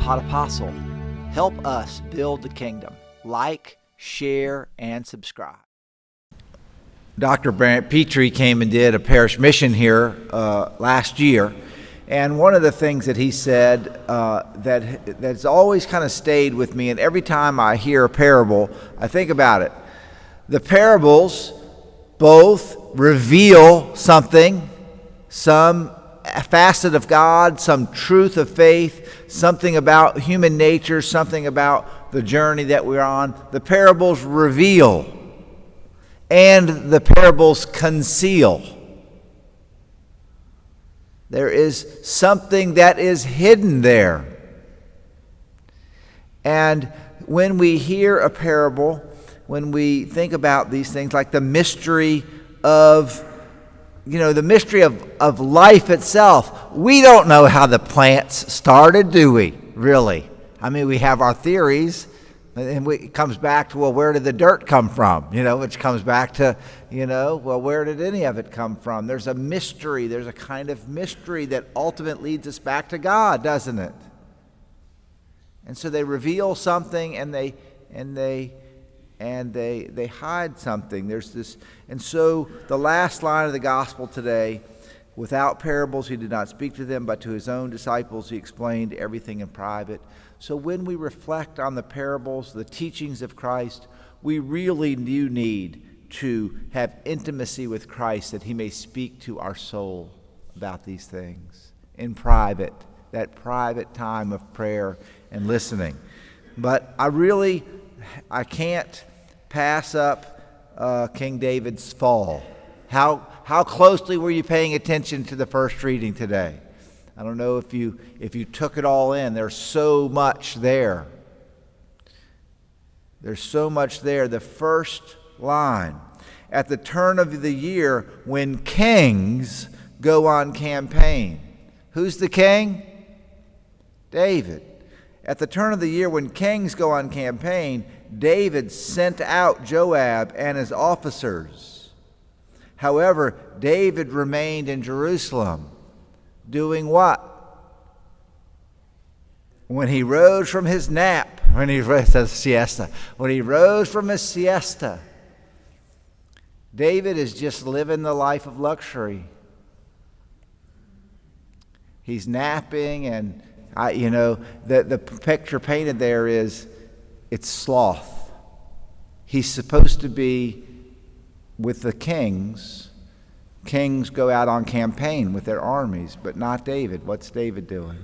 Pod Apostle. Help us build the kingdom. Like, share, and subscribe. Dr. Brant Petrie came and did a parish mission here last year. And one of the things that he said that's always kind of stayed with me, and every time I hear a parable, I think about it. The parables both reveal something, some facet of God, some truth of faith, something about human nature, something about the journey that we're on. The parables reveal, and the parables conceal. There is something that is hidden there. And when we hear a parable, when we think about these things like the mystery of, the mystery of life itself, we don't know how the plants started, do we, really? I mean, we have our theories, and it comes back to, well, where did the dirt come from? Which comes back to, well, where did any of it come from? There's a mystery. There's a kind of mystery that ultimately leads us back to God, doesn't it? And so they reveal something, and they hide something. There's this, and so the last line of the gospel today, without parables he did not speak to them, but to his own disciples he explained everything in private. So when we reflect on the parables, the teachings of Christ, we really do need to have intimacy with Christ, that he may speak to our soul about these things in private, that private time of prayer and listening. But I can't pass up King David's fall. How closely were you paying attention to the first reading today? I don't know if you took it all in. There's so much there. There's so much there. The first line, at the turn of the year when kings go on campaign. Who's the king? David. At the turn of the year when kings go on campaign, David sent out Joab and his officers. However, David remained in Jerusalem. Doing what? When he rose from his nap, when he rose from his siesta, David is just living the life of luxury. He's napping, and the picture painted there is, it's sloth. He's supposed to be with the kings. Kings go out on campaign with their armies, but not David. What's David doing?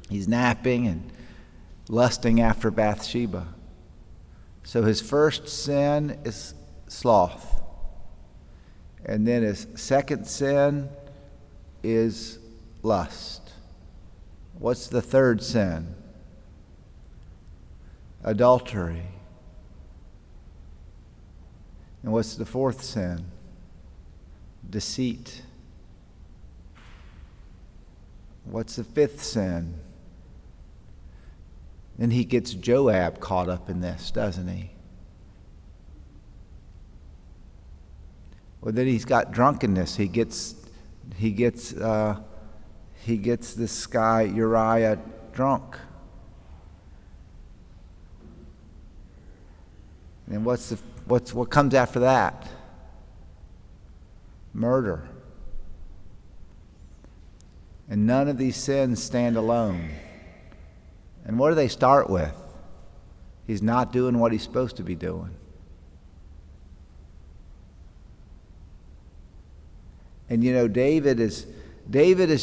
He's napping and lusting after Bathsheba. So his first sin is sloth. And then his second sin is lust. What's the third sin? Adultery. And what's the fourth sin? Deceit. What's the fifth sin? Then he gets Joab caught up in this, doesn't he? Well, then he's got drunkenness. He gets this guy Uriah drunk. And what comes after that? Murder. And none of these sins stand alone. And what do they start with? He's not doing what he's supposed to be doing. And David is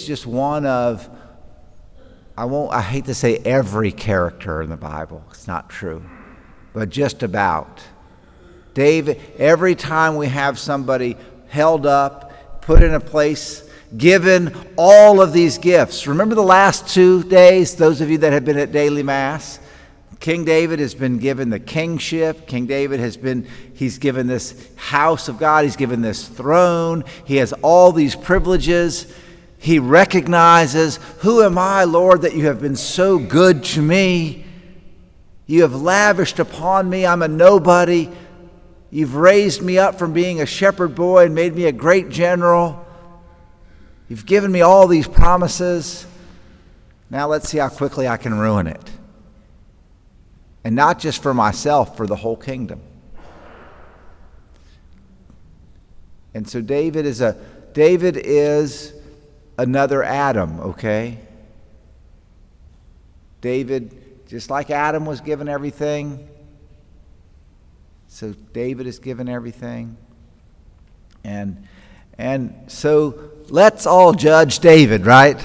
just one of, I hate to say every character in the Bible. It's not true. But just about. David, every time we have somebody held up, put in a place, given all of these gifts. Remember the last 2 days, those of you that have been at daily mass? King David has been given the kingship. King David he's given this house of God. He's given this throne. He has all these privileges. He recognizes, who am I, Lord, that you have been so good to me? You have lavished upon me. I'm a nobody. You've raised me up from being a shepherd boy and made me a great general. You've given me all these promises. Now let's see how quickly I can ruin it. And not just for myself, for the whole kingdom. And so David is another Adam, okay? David, just like Adam was given everything, so David is given everything. And so let's all judge David, right?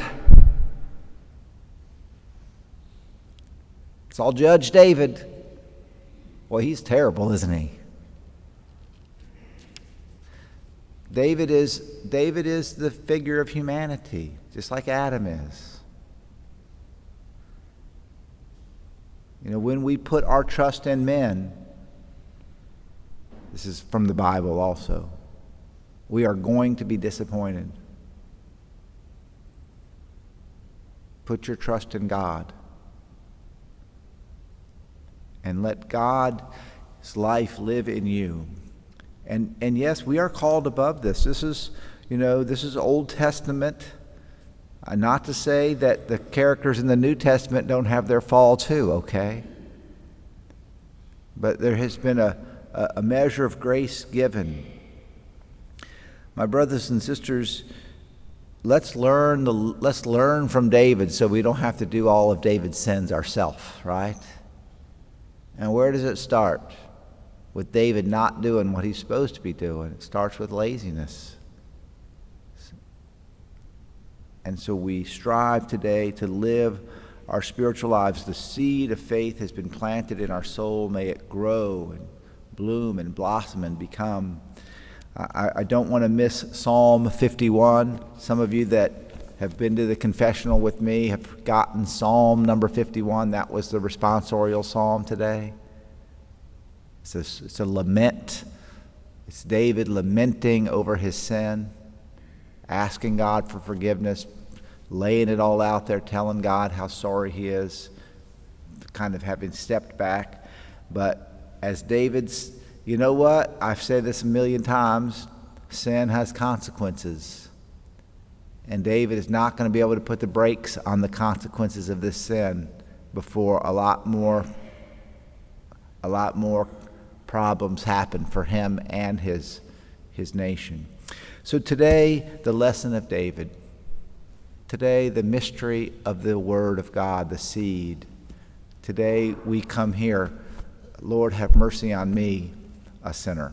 Let's all judge David. Well, he's terrible, isn't he? David is the figure of humanity, just like Adam is. You know, when we put our trust in men, this is from the Bible also, we are going to be disappointed. Put your trust in God. And let God's life live in you. And yes, we are called above this. This is Old Testament. Not to say that the characters in the New Testament don't have their fall too, okay? But there has been a measure of grace given. My brothers and sisters, let's learn from David so we don't have to do all of David's sins ourselves, right? And where does it start? With David not doing what he's supposed to be doing. It starts with laziness. And so we strive today to live our spiritual lives. The seed of faith has been planted in our soul. May it grow and bloom and blossom and become. I don't want to miss Psalm 51. Some of you that have been to the confessional with me have forgotten Psalm number 51. That was the responsorial psalm today. It's a lament. It's David lamenting over his sin, asking God for forgiveness, laying it all out there, telling God how sorry he is, kind of having stepped back. But as David's, you know what? I've said this a million times, sin has consequences. And David is not going to be able to put the brakes on the consequences of this sin before a lot more problems happen for him and his nation. So today, the lesson of David. Today, the mystery of the Word of God, the seed. Today, we come here, Lord, have mercy on me, a sinner.